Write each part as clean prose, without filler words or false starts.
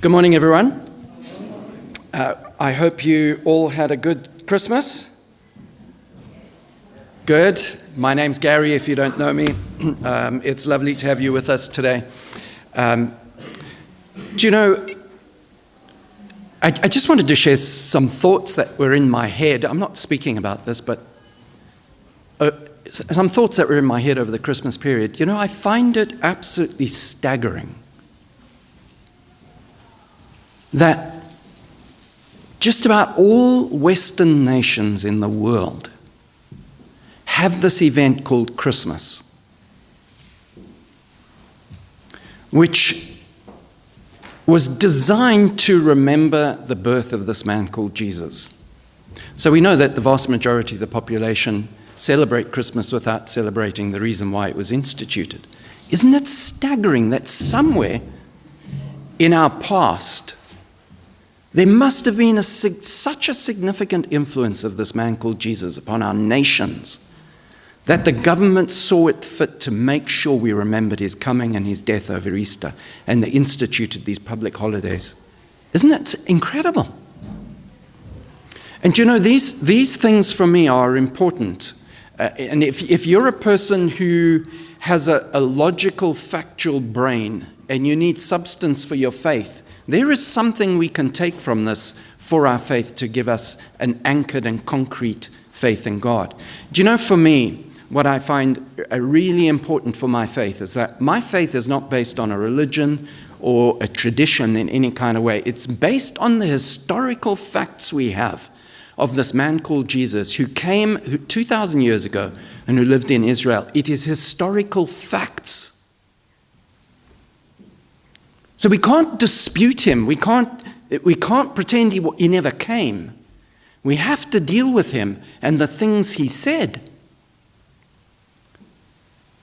Good morning, everyone. I hope you all had a good Christmas. Good. My name's Gary, if you don't know me. It's lovely to have you with us today. Do you know, I just wanted to share some thoughts that were in my head. I'm not speaking about this, but some thoughts that were in my head over the Christmas period. You know, I find it absolutely staggering that just about all Western nations in the world have this event called Christmas, which was designed to remember the birth of this man called Jesus. So we know that the vast majority of the population celebrate Christmas without celebrating the reason why it was instituted. Isn't it staggering that somewhere in our past there must have been such a significant influence of this man called Jesus upon our nations that the government saw it fit to make sure we remembered his coming and his death over Easter, and they instituted these public holidays. Isn't that incredible? And you know, these things for me are important. And if you're a person who has a logical, factual brain and you need substance for your faith, there is something we can take from this for our faith to give us an anchored and concrete faith in God. Do you know, for me, what I find really important for my faith is that my faith is not based on a religion or a tradition in any kind of way. It's based on the historical facts we have of this man called Jesus who came 2,000 years ago and who lived in Israel. It is historical facts. So we can't dispute him. We can't pretend he never came. We have to deal with him and the things he said.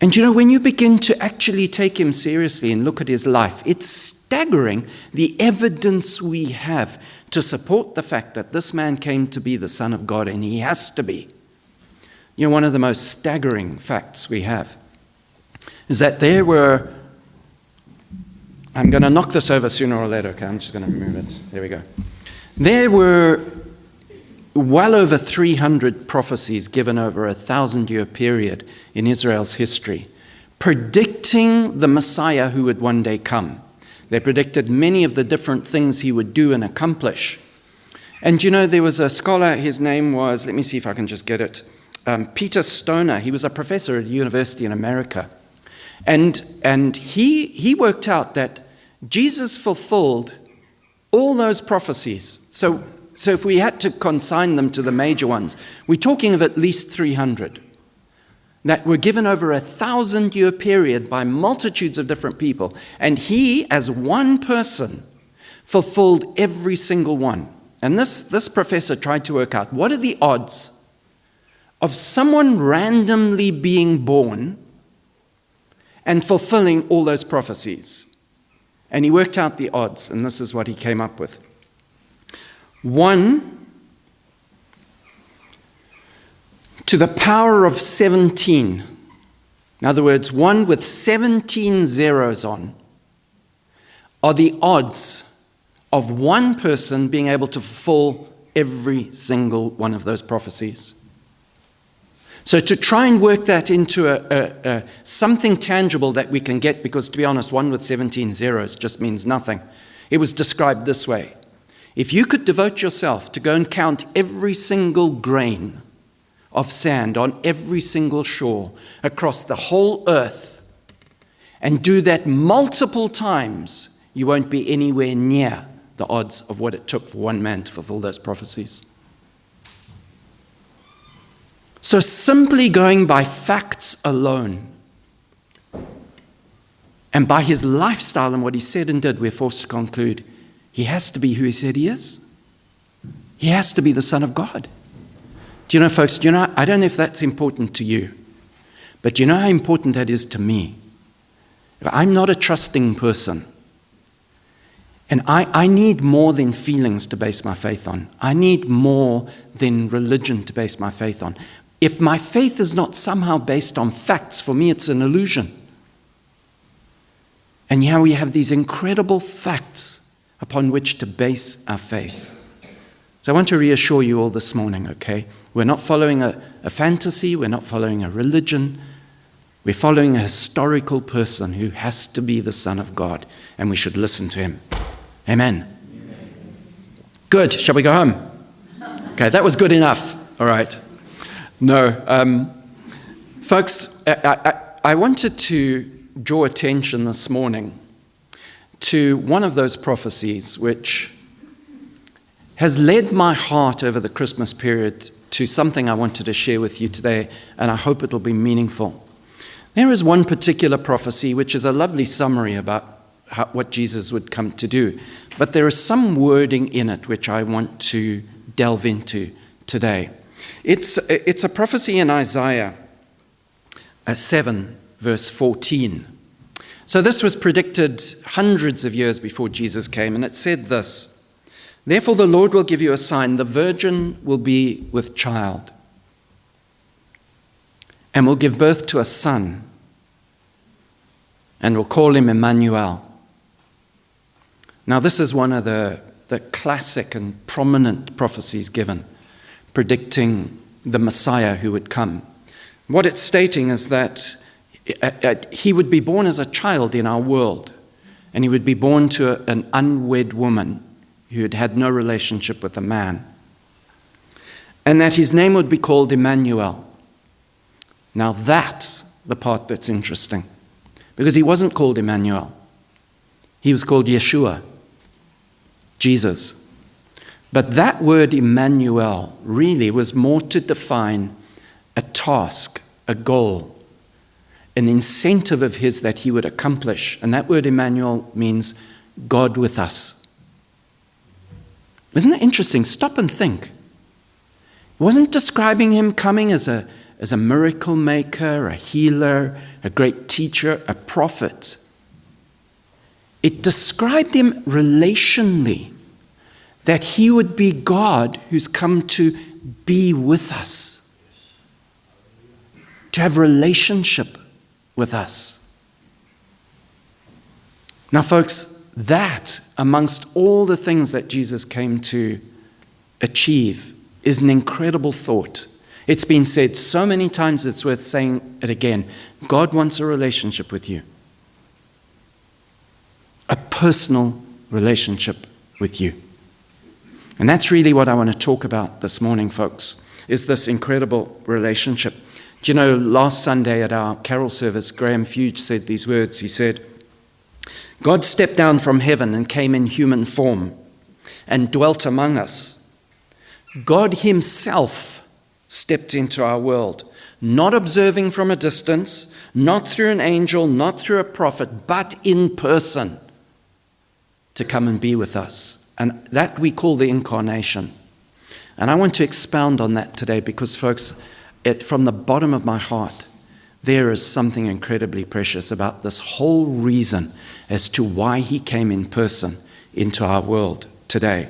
And you know, when you begin to actually take him seriously and look at his life, it's staggering the evidence we have to support the fact that this man came to be the Son of God, and he has to be. You know, one of the most staggering facts we have is that there were, I'm going to knock this over sooner or later, okay, I'm just going to move it. There we go. There were well over 300 prophecies given over a 1,000-year period in Israel's history, predicting the Messiah who would one day come. They predicted many of the different things he would do and accomplish. And you know, there was a scholar, his name was, let me see if I can just get it, Peter Stoner. He was a professor at a university in America. And he worked out that Jesus fulfilled all those prophecies. So if we had to consign them to the major ones, we're talking of at least 300 that were given over a 1,000-year period by multitudes of different people. And he, as one person, fulfilled every single one. And this professor tried to work out, what are the odds of someone randomly being born and fulfilling all those prophecies? And he worked out the odds, and this is what he came up with. 1 to the power of 17. In other words, 1 with 17 zeros on are the odds of one person being able to fulfill every single one of those prophecies. So to try and work that into something tangible that we can get, because to be honest, 1 with 17 zeros just means nothing. It was described this way. If you could devote yourself to go and count every single grain of sand on every single shore across the whole earth and do that multiple times, you won't be anywhere near the odds of what it took for one man to fulfill those prophecies. So simply going by facts alone and by his lifestyle and what he said and did, we're forced to conclude he has to be who he said he is. He has to be the Son of God. Do you know, folks, I don't know if that's important to you, but do you know how important that is to me? I'm not a trusting person. And I need more than feelings to base my faith on. I need more than religion to base my faith on. If my faith is not somehow based on facts, for me it's an illusion. And here we have these incredible facts upon which to base our faith. So I want to reassure you all this morning, okay? We're not following a fantasy. We're not following a religion. We're following a historical person who has to be the Son of God, and we should listen to him. Amen. Good. Shall we go home? Okay, that was good enough. All right. No. Folks, I wanted to draw attention this morning to one of those prophecies which has led my heart over the Christmas period to something I wanted to share with you today, and I hope it'll be meaningful. There is one particular prophecy which is a lovely summary about what Jesus would come to do, but there is some wording in it which I want to delve into today. It's a prophecy in Isaiah 7, verse 14. So this was predicted hundreds of years before Jesus came, and it said this: "Therefore the Lord will give you a sign. The virgin will be with child and will give birth to a son and will call him Emmanuel." Now this is one of the classic and prominent prophecies given, predicting the Messiah who would come. What it's stating is that he would be born as a child in our world, and he would be born to an unwed woman who had had no relationship with a man, and that his name would be called Emmanuel. Now that's the part that's interesting, because he wasn't called Emmanuel. He was called Yeshua, Jesus. But that word Emmanuel really was more to define a task, a goal, an incentive of his that he would accomplish. And that word Emmanuel means God with us. Isn't that interesting? Stop and think. It wasn't describing him coming as a miracle maker, a healer, a great teacher, a prophet. It described him relationally, that he would be God who's come to be with us, to have relationship with us. Now, folks, that, amongst all the things that Jesus came to achieve, is an incredible thought. It's been said so many times it's worth saying it again. God wants a relationship with you. A personal relationship with you. And that's really what I want to talk about this morning, folks, is this incredible relationship. Do you know, last Sunday at our carol service, Graham Fuge said these words. He said, "God stepped down from heaven and came in human form and dwelt among us. God himself stepped into our world, not observing from a distance, not through an angel, not through a prophet, but in person to come and be with us." And that we call the incarnation. And I want to expound on that today because, folks, from the bottom of my heart, there is something incredibly precious about this whole reason as to why he came in person into our world today.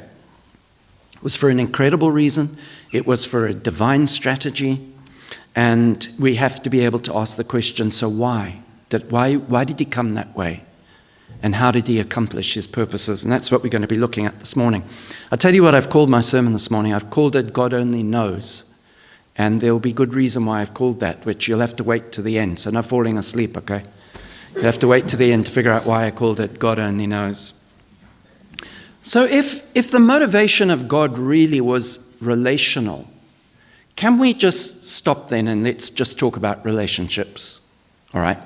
It was for an incredible reason. It was for a divine strategy. And we have to be able to ask the question, so why? Why did he come that way? And how did he accomplish his purposes? And that's what we're going to be looking at this morning. I'll tell you what I've called my sermon this morning. I've called it God Only Knows. And there will be good reason why I've called that, which you'll have to wait to the end. So no falling asleep, okay? You'll have to wait to the end to figure out why I called it God Only Knows. So if the motivation of God really was relational, can we just stop then and let's just talk about relationships? All right?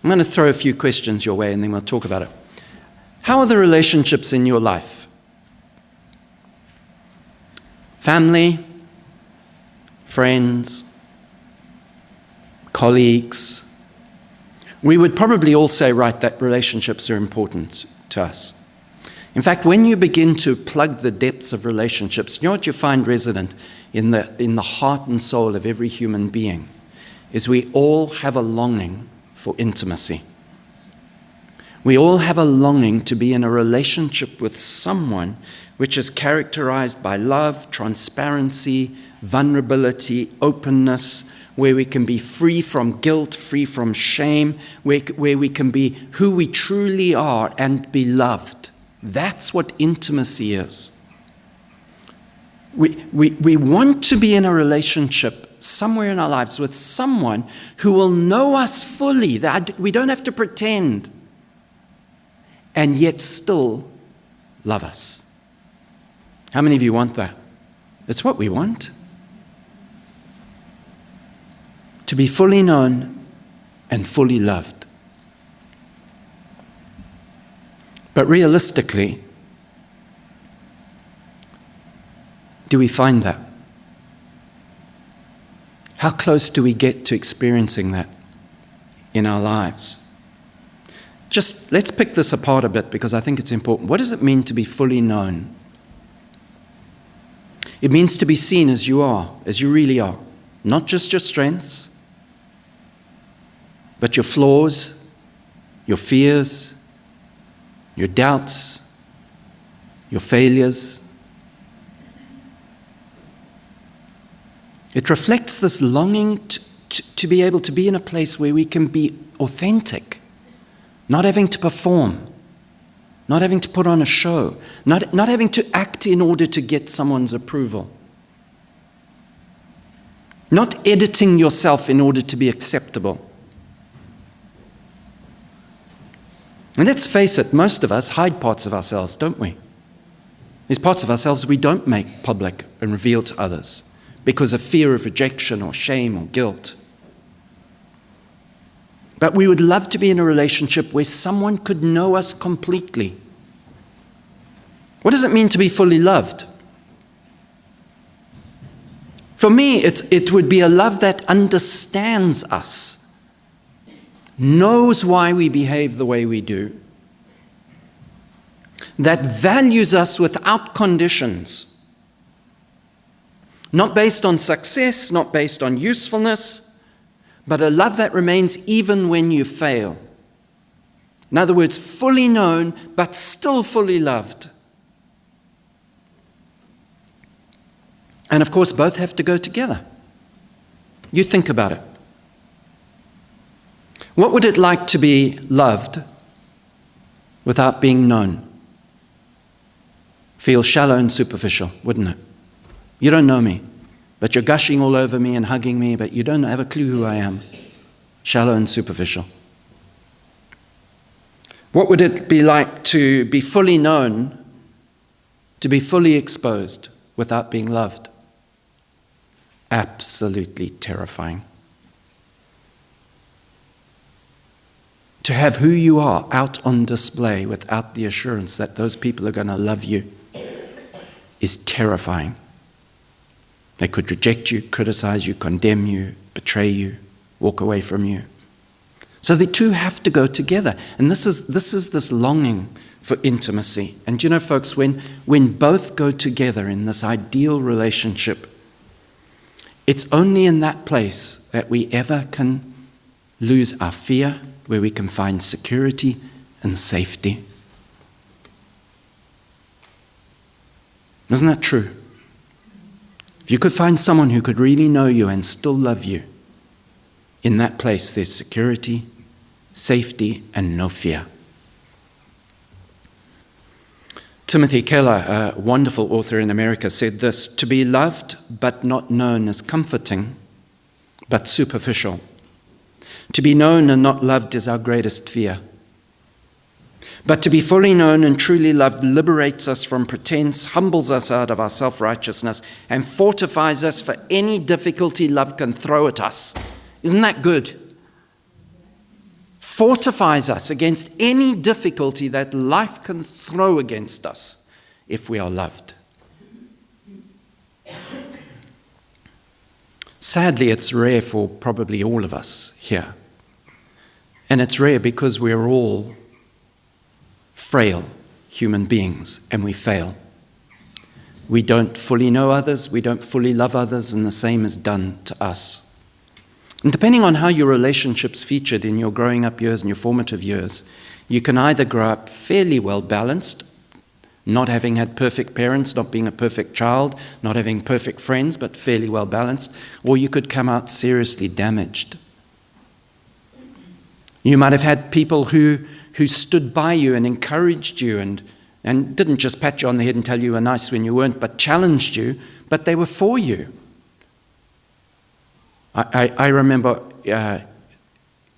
I'm going to throw a few questions your way and then we'll talk about it. How are the relationships in your life? Family, friends, colleagues. We would probably all say, right, that relationships are important to us. In fact, when you begin to plug the depths of relationships, you know what you find resident in the heart and soul of every human being is we all have a longing for intimacy. We all have a longing to be in a relationship with someone which is characterized by love, transparency, vulnerability, openness, where we can be free from guilt, free from shame, where we can be who we truly are and be loved That's what intimacy is. We want to be in a relationship somewhere in our lives with someone who will know us fully, that we don't have to pretend, and yet still love us. How many of you want that? It's what we want. To be fully known and fully loved. But realistically, do we find that? How close do we get to experiencing that in our lives? Just let's pick this apart a bit because I think it's important. What does it mean to be fully known? It means to be seen as you are, as you really are. Not just your strengths, but your flaws, your fears, your doubts, your failures. It reflects this longing to be able to be in a place where we can be authentic, not having to perform, not having to put on a show, not having to act in order to get someone's approval, not editing yourself in order to be acceptable. And let's face it, most of us hide parts of ourselves, don't we? There's parts of ourselves we don't make public and reveal to others because of fear of rejection or shame or guilt. But we would love to be in a relationship where someone could know us completely. What does it mean to be fully loved? For me, it would be a love that understands us, knows why we behave the way we do, that values us without conditions, not based on success, not based on usefulness, but a love that remains even when you fail. In other words, fully known, but still fully loved. And of course, both have to go together. You think about it. What would it like to be loved without being known? Feel shallow and superficial, wouldn't it? You don't know me, but you're gushing all over me and hugging me, but you don't have a clue who I am. Shallow and superficial. What would it be like to be fully known, to be fully exposed without being loved? Absolutely terrifying. To have who you are out on display without the assurance that those people are going to love you is terrifying. They could reject you, criticize you, condemn you, betray you, walk away from you. So the two have to go together. And this is this longing for intimacy. And you know, folks, when both go together in this ideal relationship, it's only in that place that we ever can lose our fear, where we can find security and safety. Isn't that true? If you could find someone who could really know you and still love you, in that place there's security, safety, and no fear. Timothy Keller, a wonderful author in America, said this: "To be loved but not known is comforting, but superficial. To be known and not loved is our greatest fear. But to be fully known and truly loved liberates us from pretense, humbles us out of our self-righteousness, and fortifies us for any difficulty love can throw at us." Isn't that good? Fortifies us against any difficulty that life can throw against us if we are loved. Sadly, it's rare for probably all of us here. And it's rare because we're all frail human beings and we fail. We don't fully know others, we don't fully love others, and the same is done to us. And depending on how your relationships featured in your growing up years and your formative years, you can either grow up fairly well balanced, not having had perfect parents, not being a perfect child, not having perfect friends, but fairly well balanced, or you could come out seriously damaged. You might have had people who stood by you and encouraged you and and didn't just pat you on the head and tell you were nice when you weren't, but challenged you, but they were for you. I remember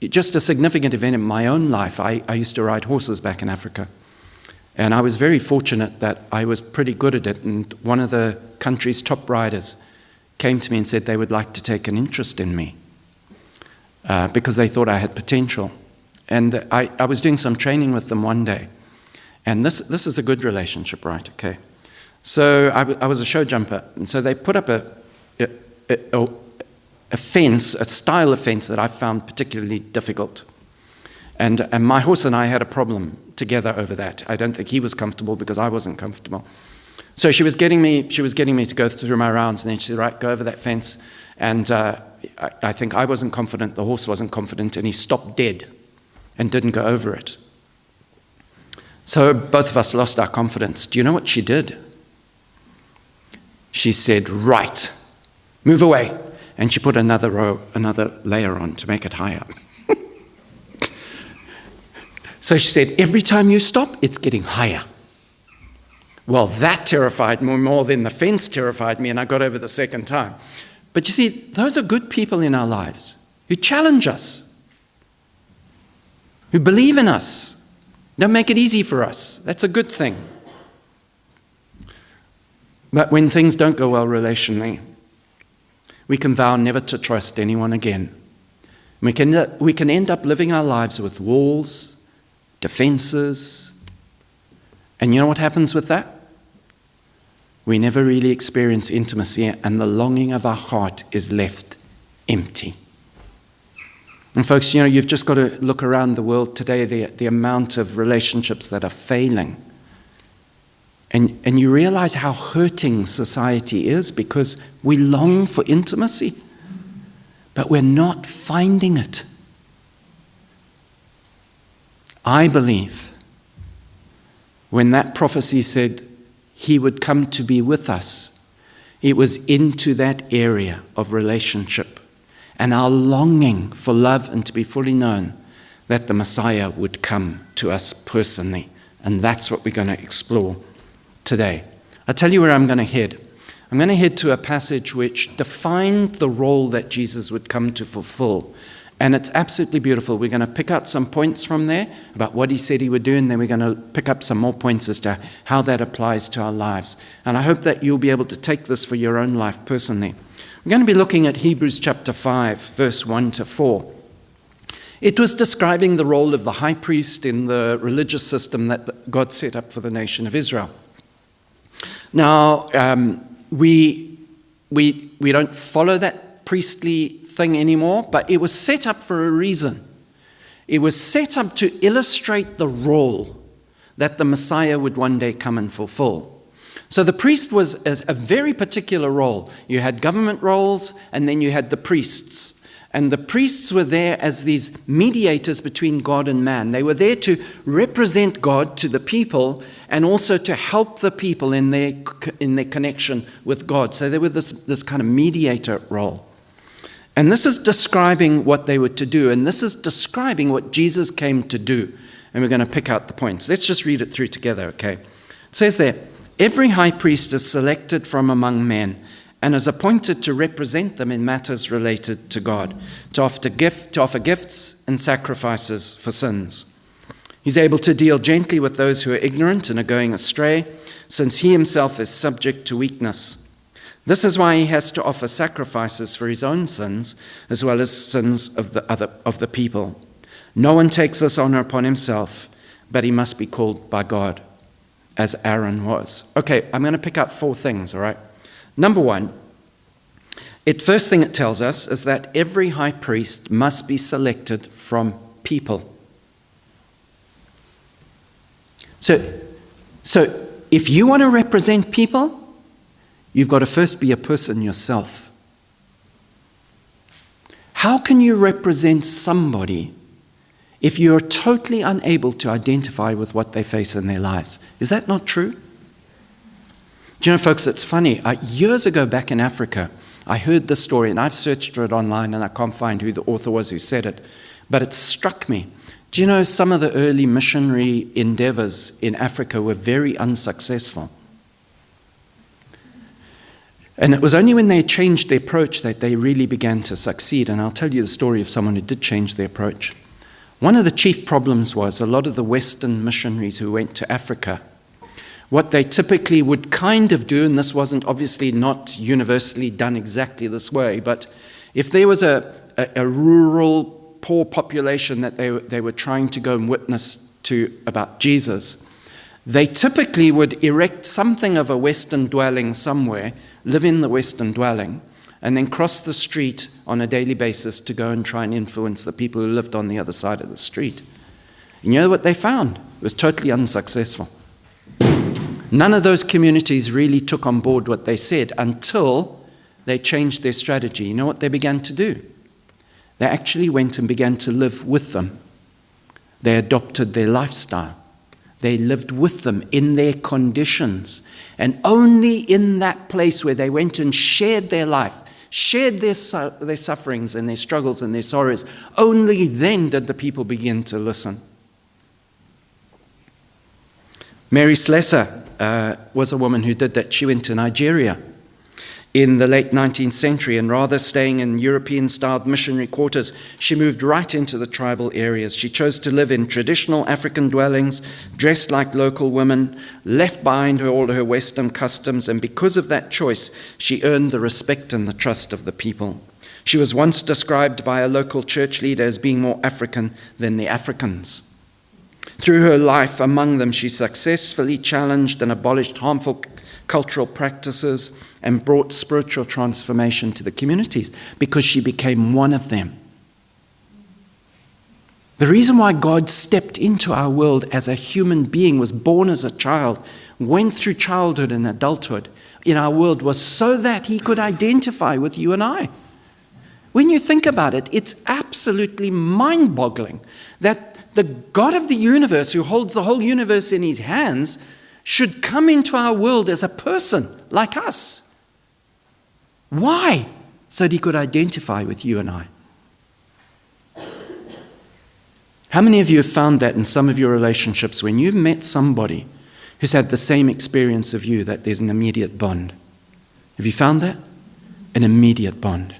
just a significant event in my own life. I used to ride horses back in Africa, and I was very fortunate that I was pretty good at it, and one of the country's top riders came to me and said they would like to take an interest in me because they thought I had potential. And I was doing some training with them one day. And this is a good relationship, right? Okay. So I was a show jumper. And so they put up a fence, a style of fence that I found particularly difficult. And my horse and I had a problem together over that. I don't think he was comfortable because I wasn't comfortable. So she was getting me to go through my rounds, and then she said, right, go over that fence. And I think I wasn't confident, the horse wasn't confident, and he stopped dead and didn't go over it. So both of us lost our confidence. Do you know what she did? She said, right, move away. And she put another layer on to make it higher. So she said, every time you stop, it's getting higher. Well, that terrified me more than the fence terrified me, and I got over the second time. But you see, those are good people in our lives who challenge us, who believe in us, don't make it easy for us. That's a good thing. But when things don't go well relationally, we can vow never to trust anyone again. We can end up living our lives with walls, defenses, and you know what happens with that? We never really experience intimacy, and the longing of our heart is left empty. And folks, you've just got to look around the world today, the amount of relationships that are failing. And you realize how hurting society is because we long for intimacy, but we're not finding it. I believe when that prophecy said he would come to be with us, it was into that area of relationship and our longing for love and to be fully known that the Messiah would come to us personally. And that's what we're going to explore today. I'll tell you where I'm going to head. I'm going to head to a passage which defined the role that Jesus would come to fulfill. And it's absolutely beautiful. We're going to pick out some points from there about what he said he would do, and then we're going to pick up some more points as to how that applies to our lives. And I hope that you'll be able to take this for your own life personally. We're going to be looking at Hebrews chapter 5, verse 1 to 4. It was describing the role of the high priest in the religious system that God set up for the nation of Israel. Now, we don't follow that priestly thing anymore, but it was set up for a reason. It was set up to illustrate the role that the Messiah would one day come and fulfill. So the priest was a very particular role. You had government roles, and then you had the priests. And the priests were there as these mediators between God and man. They were there to represent God to the people and also to help the people in their connection with God. So they were this kind of mediator role. And this is describing what they were to do. And this is describing what Jesus came to do. And we're going to pick out the points. Let's just read it through together, okay? It says there, every high priest is selected from among men and is appointed to represent them in matters related to God, to offer gifts and sacrifices for sins. He's able to deal gently with those who are ignorant and are going astray, since he himself is subject to weakness. This is why he has to offer sacrifices for his own sins, as well as sins of the people. No one takes this honor upon himself, but he must be called by God, as Aaron was. Okay, I'm going to pick up 4 things, all right? Number 1, first thing it tells us is that every high priest must be selected from people. So if you want to represent people, you've got to first be a person yourself. How can you represent somebody if you're totally unable to identify with what they face in their lives? Is that not true? Do you know, folks, it's funny. Years ago back in Africa, I heard this story, and I've searched for it online, and I can't find who the author was who said it. But it struck me. Do you know some of the early missionary endeavors in Africa were very unsuccessful? And it was only when they changed their approach that they really began to succeed. And I'll tell you the story of someone who did change their approach. One of the chief problems was a lot of the Western missionaries who went to Africa, what they typically would kind of do, and this wasn't obviously not universally done exactly this way, but if there was a rural, poor population that they were trying to go and witness to about Jesus, they typically would erect something of a Western dwelling somewhere, live in the Western dwelling, and then cross the street on a daily basis to go and try and influence the people who lived on the other side of the street. And you know what they found? It was totally unsuccessful. None of those communities really took on board what they said until they changed their strategy. You know what they began to do? They actually went and began to live with them. They adopted their lifestyle. They lived with them in their conditions. And only in that place where they went and shared their life, shared their sufferings and their struggles and their sorrows, only then did the people begin to listen. Mary Slessor was a woman who did that. She went to Nigeria in the late 19th century, and rather staying in European-styled missionary quarters, she moved right into the tribal areas. She chose to live in traditional African dwellings, dressed like local women, left behind her all her Western customs, and because of that choice, she earned the respect and the trust of the people. She was once described by a local church leader as being more African than the Africans. Through her life among them, she successfully challenged and abolished harmful cultural practices and brought spiritual transformation to the communities because she became one of them. The reason why God stepped into our world as a human being, was born as a child, went through childhood and adulthood in our world, was so that he could identify with you and I. When you think about it, it's absolutely mind-boggling that the God of the universe, who holds the whole universe in his hands, should come into our world as a person like us. Why? So that he could identify with you and I. How many of you have found that in some of your relationships, when you've met somebody who's had the same experience of you, that there's an immediate bond? Have you found that? An immediate bond.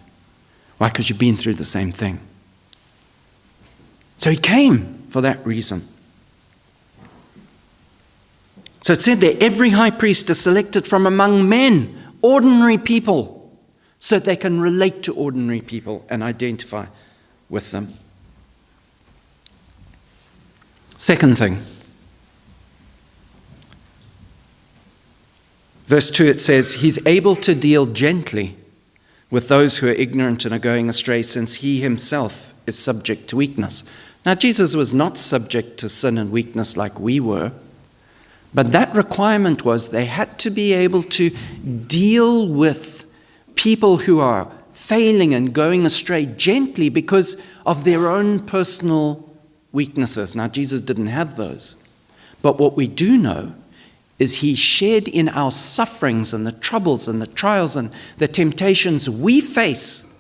Why? Because you've been through the same thing. So he came for that reason. So it said that every high priest is selected from among men, ordinary people, so that they can relate to ordinary people and identify with them. Second thing. Verse 2, it says, he's able to deal gently with those who are ignorant and are going astray, since he himself is subject to weakness. Now, Jesus was not subject to sin and weakness like we were, but that requirement was they had to be able to deal with people who are failing and going astray gently because of their own personal weaknesses. Now, Jesus didn't have those. But what we do know is he shared in our sufferings and the troubles and the trials and the temptations we face,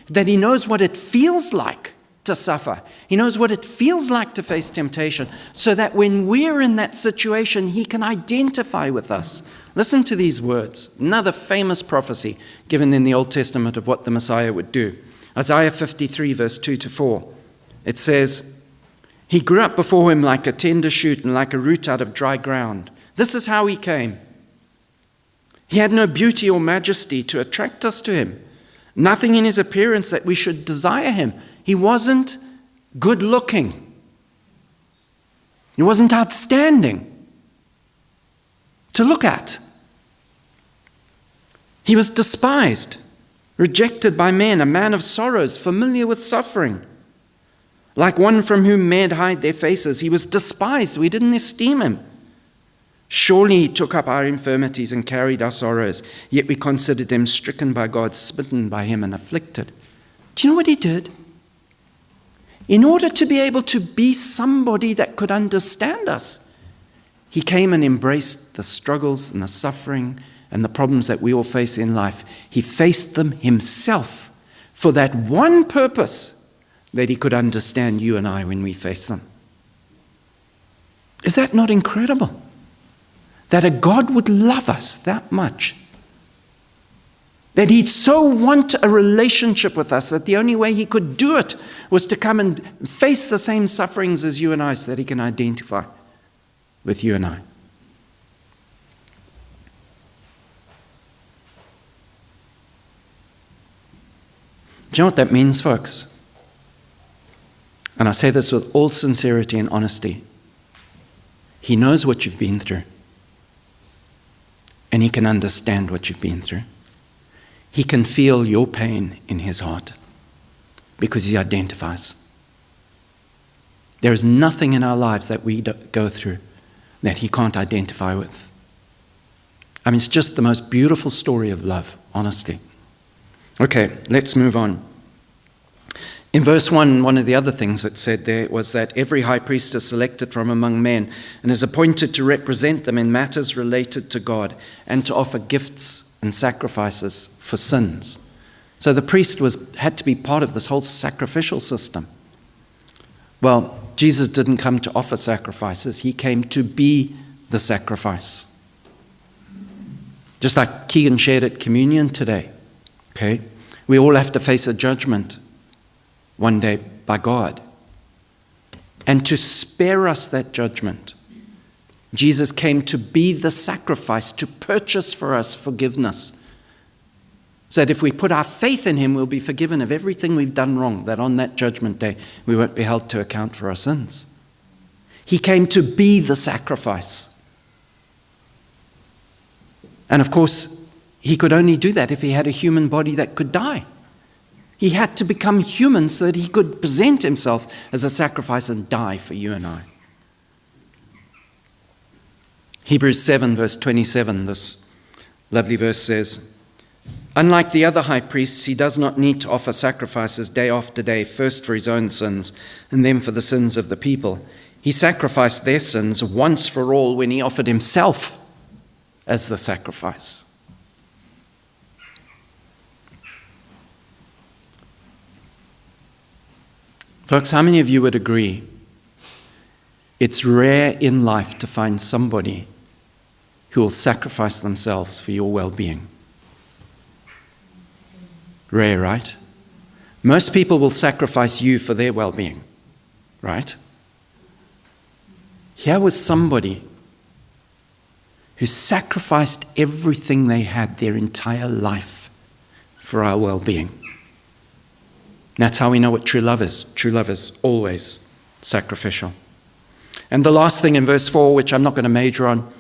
that he knows what it feels like to suffer. He knows what it feels like to face temptation, so that when we're in that situation, he can identify with us. Listen to these words. Another famous prophecy given in the Old Testament of what the Messiah would do. Isaiah 53, verse 2-4. It says, he grew up before him like a tender shoot and like a root out of dry ground. This is how he came. He had no beauty or majesty to attract us to him. Nothing in his appearance that we should desire him. He wasn't good looking. He wasn't outstanding to look at. He was despised, rejected by men, a man of sorrows, familiar with suffering. Like one from whom men hide their faces, he was despised. We didn't esteem him. Surely he took up our infirmities and carried our sorrows, yet we considered him stricken by God, smitten by him and afflicted. Do you know what he did? In order to be able to be somebody that could understand us, he came and embraced the struggles and the suffering and the problems that we all face in life. He faced them himself for that one purpose, that he could understand you and I when we face them. Is that not incredible? That a God would love us that much. That he'd so want a relationship with us that the only way he could do it was to come and face the same sufferings as you and I so that he can identify with you and I. Do you know what that means, folks? And I say this with all sincerity and honesty. He knows what you've been through. And he can understand what you've been through. He can feel your pain in his heart because he identifies. There is nothing in our lives that we go through that he can't identify with. I mean, it's just the most beautiful story of love, honestly. Okay, let's move on. In verse 1, one of the other things it said there was that every high priest is selected from among men and is appointed to represent them in matters related to God and to offer gifts and sacrifices for sins. So the priest had to be part of this whole sacrificial system. Well, Jesus didn't come to offer sacrifices. He came to be the sacrifice. Just like Keegan shared at communion today. Okay? We all have to face a judgment one day by God. And to spare us that judgment, Jesus came to be the sacrifice, to purchase for us forgiveness. So that if we put our faith in him, we'll be forgiven of everything we've done wrong, that on that judgment day, we won't be held to account for our sins. He came to be the sacrifice. And of course, he could only do that if he had a human body that could die. He had to become human so that he could present himself as a sacrifice and die for you and I. Hebrews 7 verse 27, this lovely verse says, "Unlike the other high priests, he does not need to offer sacrifices day after day, first for his own sins and then for the sins of the people. He sacrificed their sins once for all when he offered himself as the sacrifice." Folks, how many of you would agree it's rare in life to find somebody who will sacrifice themselves for your well-being? Rare, right? Most people will sacrifice you for their well-being, right? Here was somebody who sacrificed everything they had, their entire life, for our well-being. That's how we know what true love is. True love is always sacrificial. And the last thing in verse 4, which I'm not going to major on,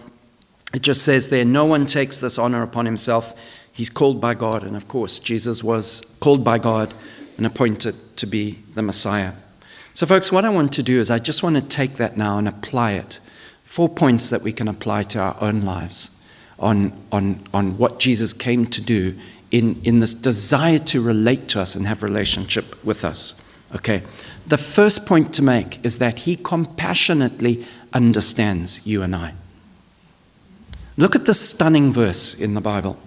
it just says there, no one takes this honor upon himself. He's called by God. And of course, Jesus was called by God and appointed to be the Messiah. So folks, what I want to do is I just want to take that now and apply it. 4 points that we can apply to our own lives on what Jesus came to do in this desire to relate to us and have relationship with us. Okay. The first point to make is that he compassionately understands you and I. Look at this stunning verse in the Bible.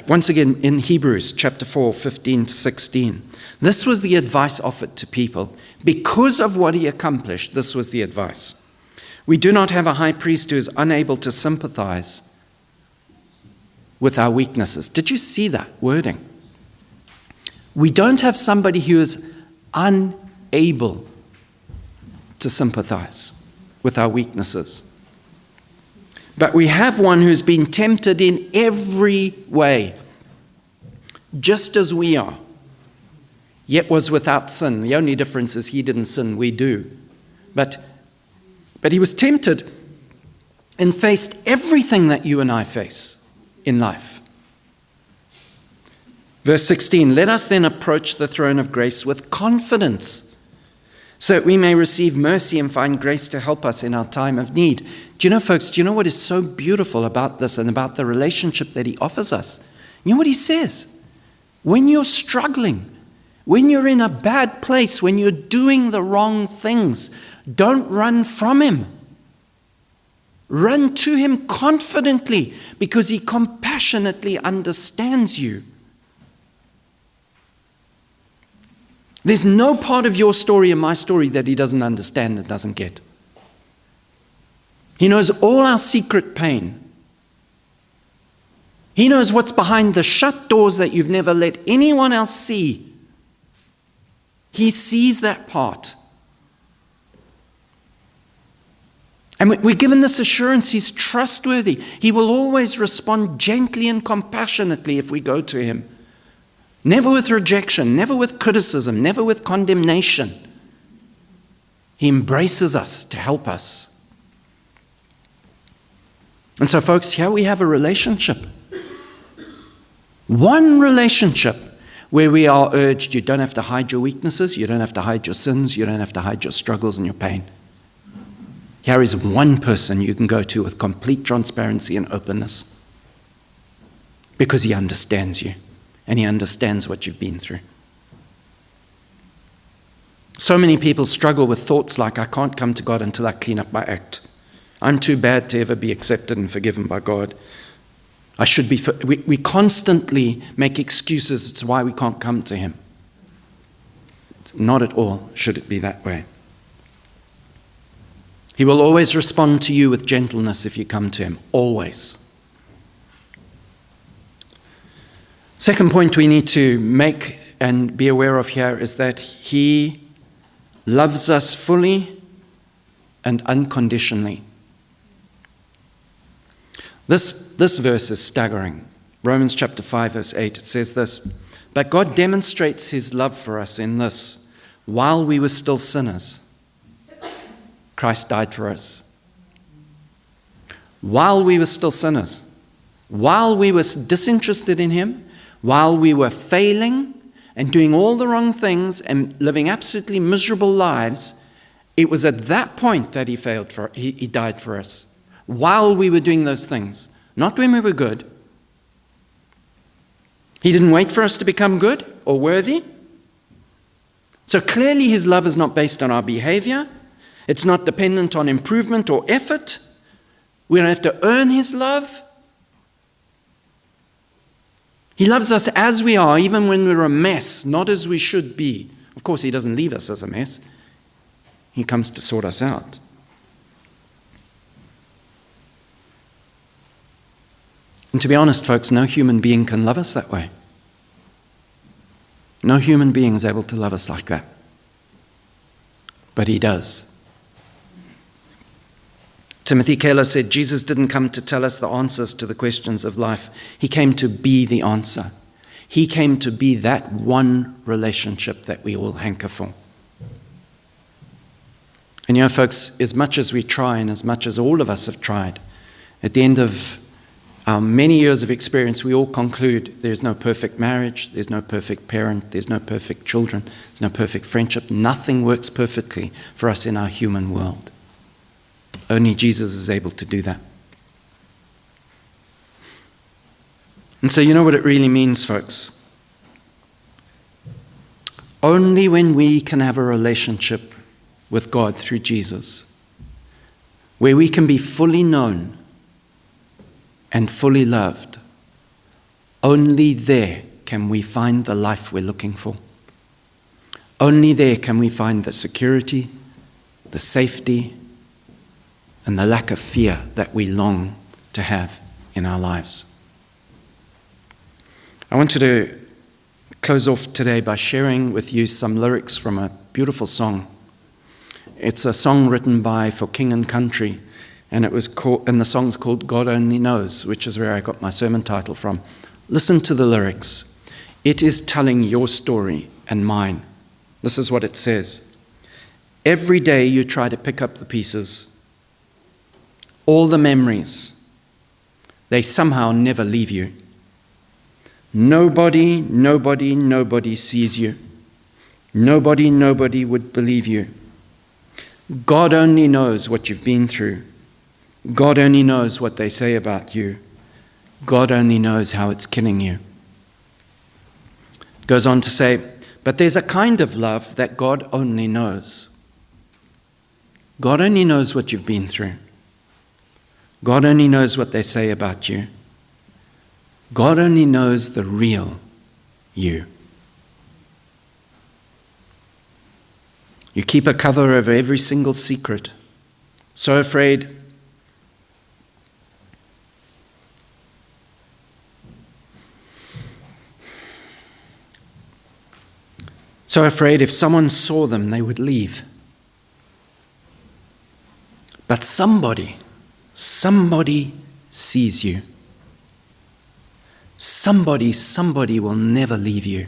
Once again, in Hebrews chapter 4, 15 to 16. This was the advice offered to people. Because of what he accomplished, this was the advice. We do not have a high priest who is unable to sympathize with our weaknesses. Did you see that wording? We don't have somebody who is unable to sympathize with our weaknesses. But we have one who's been tempted in every way, just as we are, yet was without sin. The only difference is he didn't sin, we do. But he was tempted and faced everything that you and I face in life. Verse 16, let us then approach the throne of grace with confidence, so that we may receive mercy and find grace to help us in our time of need. Do you know, folks, do you know what is so beautiful about this and about the relationship that he offers us? You know what he says? When you're struggling, when you're in a bad place, when you're doing the wrong things, don't run from him. Run to him confidently because he compassionately understands you. There's no part of your story and my story that he doesn't understand and doesn't get. He knows all our secret pain. He knows what's behind the shut doors that you've never let anyone else see. He sees that part. And we're given this assurance He's trustworthy. He will always respond gently and compassionately if we go to Him. Never with rejection, never with criticism, never with condemnation. He embraces us to help us. And so, folks, here we have a relationship. One relationship where we are urged, you don't have to hide your weaknesses, you don't have to hide your sins, you don't have to hide your struggles and your pain. Here is one person you can go to with complete transparency and openness, because He understands you and He understands what you've been through. So many people struggle with thoughts like, I can't come to God until I clean up my act. I'm too bad to ever be accepted and forgiven by God. I should be. We constantly make excuses as to why we can't come to Him. Not at all should it be that way. He will always respond to you with gentleness if you come to Him. Always. Second point we need to make and be aware of here is that He loves us fully and unconditionally. This verse is staggering. Romans chapter 5, verse 8, it says this, "But God demonstrates His love for us in this, while we were still sinners, Christ died for us." While we were still sinners, while we were disinterested in Him, while we were failing and doing all the wrong things and living absolutely miserable lives, it was at that point that He died for us. While we were doing those things, not when we were good. He didn't wait for us to become good or worthy. So clearly His love is not based on our behavior. It's not dependent on improvement or effort. We don't have to earn His love. He loves us as we are, even when we're a mess, not as we should be. Of course, He doesn't leave us as a mess. He comes to sort us out. And to be honest, folks, no human being can love us that way. No human being is able to love us like that. But He does. Timothy Keller said, Jesus didn't come to tell us the answers to the questions of life. He came to be the answer. He came to be that one relationship that we all hanker for. And you know, folks, as much as we try and as much as all of us have tried, at the end of our many years of experience, we all conclude there's no perfect marriage, there's no perfect parent, there's no perfect children, there's no perfect friendship. Nothing works perfectly for us in our human world. Only Jesus is able to do that. And so you know what it really means, folks? Only when we can have a relationship with God through Jesus, where we can be fully known and fully loved, only there can we find the life we're looking for. Only there can we find the security, the safety, and the lack of fear that we long to have in our lives. I wanted to close off today by sharing with you some lyrics from a beautiful song. It's a song written by For King and Country, and the song's called God Only Knows, which is where I got my sermon title from. Listen to the lyrics. It is telling your story and mine. This is what it says. Every day you try to pick up the pieces, all the memories, they somehow never leave you. Nobody sees you. Nobody would believe you. God only knows what you've been through. God only knows what they say about you. God only knows how it's killing you. Goes on to say, but there's a kind of love that God only knows. God only knows what you've been through. God only knows what they say about you. God only knows the real you. You keep a cover over every single secret, so afraid So afraid if someone saw them, they would leave. But somebody sees you. Somebody will never leave you.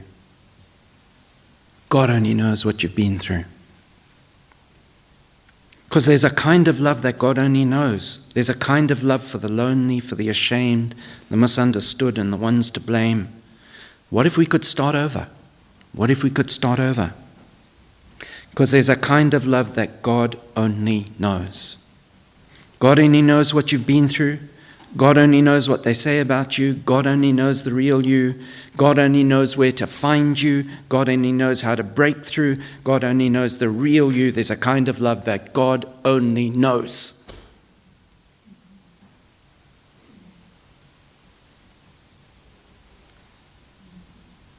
God only knows what you've been through. Because there's a kind of love that God only knows. There's a kind of love for the lonely, for the ashamed, the misunderstood, and the ones to blame. What if we could start over? What if we could start over? Because there's a kind of love that God only knows. God only knows what you've been through. God only knows what they say about you. God only knows the real you. God only knows where to find you. God only knows how to break through. God only knows the real you. There's a kind of love that God only knows.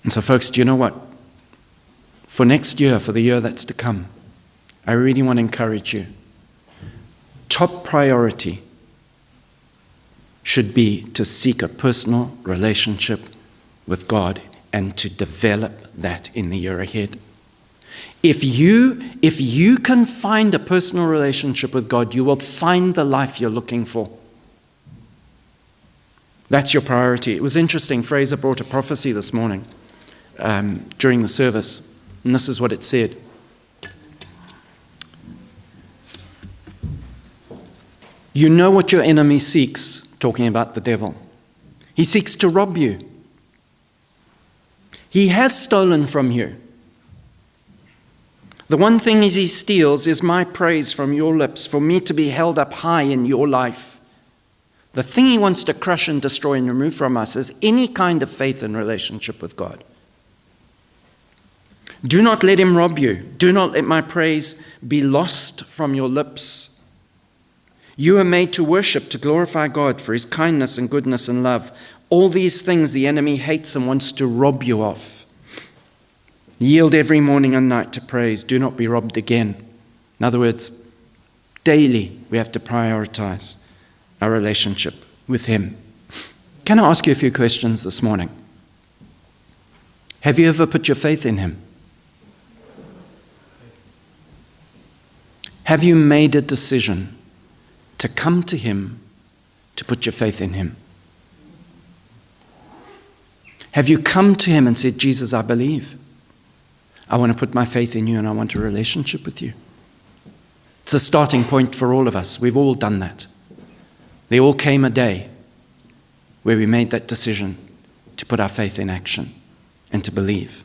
And so, folks, do you know what? For next year, for the year that's to come, I really want to encourage you. Top priority should be to seek a personal relationship with God and to develop that in the year ahead. If you can find a personal relationship with God, you will find the life you're looking for. That's your priority. It was interesting. Fraser brought a prophecy this morning during the service, and this is what it said. You know what your enemy seeks, talking about the devil. He seeks to rob you. He has stolen from you. The one thing he steals is my praise from your lips, for me to be held up high in your life. The thing he wants to crush and destroy and remove from us is any kind of faith and relationship with God. Do not let him rob you. Do not let my praise be lost from your lips. You are made to worship, to glorify God for his kindness and goodness and love. All these things the enemy hates and wants to rob you of. Yield every morning and night to praise. Do not be robbed again. In other words, daily we have to prioritize our relationship with him. Can I ask you a few questions this morning? Have you ever put your faith in him? Have you made a decision to come to him, to put your faith in him? Have you come to him and said, Jesus, I believe. I want to put my faith in you and I want a relationship with you. It's a starting point for all of us. We've all done that. There all came a day where we made that decision to put our faith in action and to believe.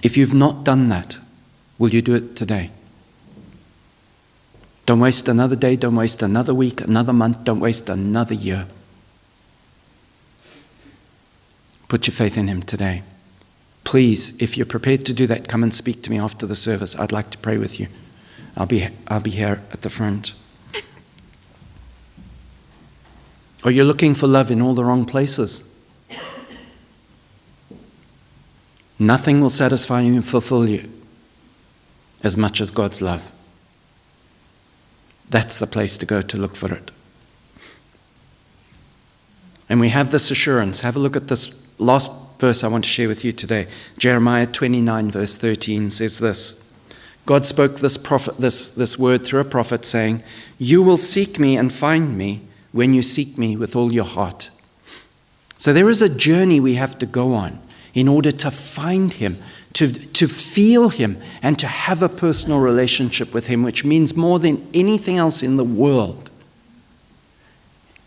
If you've not done that, will you do it today? Don't waste another day, don't waste another week, another month, don't waste another year. Put your faith in him today. Please, if you're prepared to do that, come and speak to me after the service. I'd like to pray with you. I'll be here at the front. Or you're looking for love in all the wrong places. Nothing will satisfy you and fulfill you as much as God's love. That's the place to go to look for it. And we have this assurance. Have a look at this last verse I want to share with you today. Jeremiah 29 verse 13 says this. God spoke this word through a prophet saying, you will seek me and find me when you seek me with all your heart. So there is a journey we have to go on in order to find him, to feel him, and to have a personal relationship with him, which means more than anything else in the world.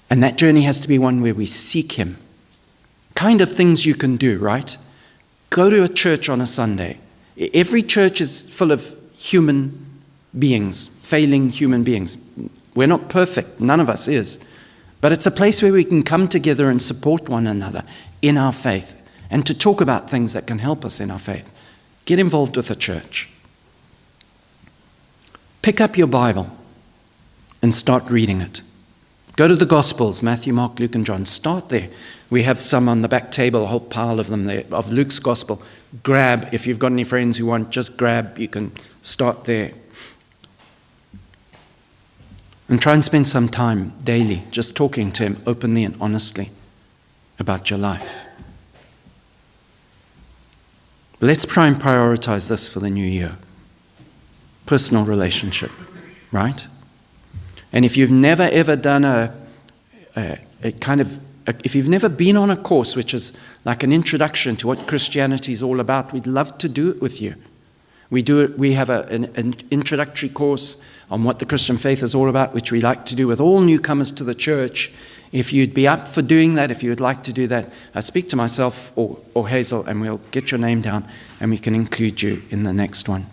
And that journey has to be one where we seek him. Kind of things you can do, right? Go to a church on a Sunday. Every church is full of human beings, failing human beings. We're not perfect, none of us is. But it's a place where we can come together and support one another in our faith and to talk about things that can help us in our faith. Get involved with a church. Pick up your Bible and start reading it. Go to the Gospels, Matthew, Mark, Luke, and John. Start there. We have some on the back table, a whole pile of them there, of Luke's Gospel. Grab, if you've got any friends who want, just grab. You can start there. And try and spend some time daily just talking to him openly and honestly about your life. But let's try and prioritize this for the new year. Personal relationship, right? And if you've never ever done if you've never been on a course which is like an introduction to what Christianity is all about, we'd love to do it with you. We have an introductory course on what the Christian faith is all about, which we like to do with all newcomers to the church. If you'd be up for doing that, if you would like to do that, speak to myself or Hazel, and we'll get your name down and we can include you in the next one.